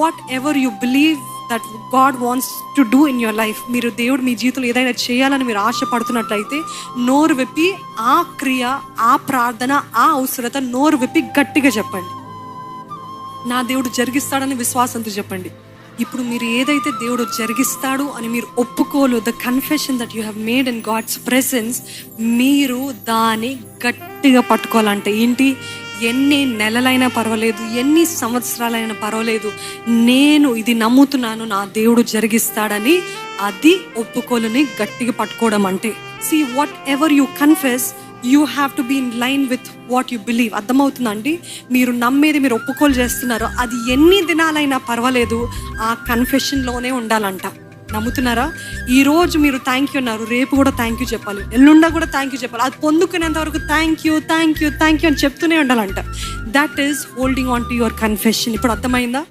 What ever you believe that God wants to do in your life, మీరు దేవుడు మీ జీవితంలో ఏదైనా చేయాలని మీరు ఆశపడుతున్నట్లయితే నోరు విప్పి ఆ క్రియ, ఆ ప్రార్థన, ఆ అవసరత నోరు విప్పి గట్టిగా చెప్పండి. నా దేవుడు జరిగిస్తాడని విశ్వాసంతో చెప్పండి. ఇప్పుడు మీరు ఏదైతే దేవుడు జరిగిస్తాడు అని మీరు ఒప్పుకోలు, the confession that you have made in God's presence, మీరు దాన్ని గట్టిగా పట్టుకోవాలంటే ఏంటి? ఎన్ని నెలలైనా పర్వాలేదు, ఎన్ని సంవత్సరాలైనా పర్వాలేదు, నేను ఇది నమ్ముతున్నాను, నా దేవుడు జరిగిస్తాడని అది ఒప్పుకోలుని గట్టిగా పట్టుకోవడం అంటే. See whatever you confess, you have to be in line with what you believe. అర్థమవుతుందండి? మీరు నమ్మేది మీరు ఒప్పుకోలు చేస్తున్నారో అది ఎన్ని దినాలైనా పర్వాలేదు, ఆ కన్ఫెషన్లోనే ఉండాలంట. నమ్ముతున్నారా? ఈరోజు మీరు థ్యాంక్ యూ అన్నారు, రేపు కూడా థ్యాంక్ యూ చెప్పాలి, ఎల్లుండా కూడా థ్యాంక్ యూ చెప్పాలి, అది పొందుకునేంత వరకు thank you thank you thank you అని చెప్తూనే ఉండాలంట. That is holding on to your confession. ఇప్పుడు అర్థమైందా?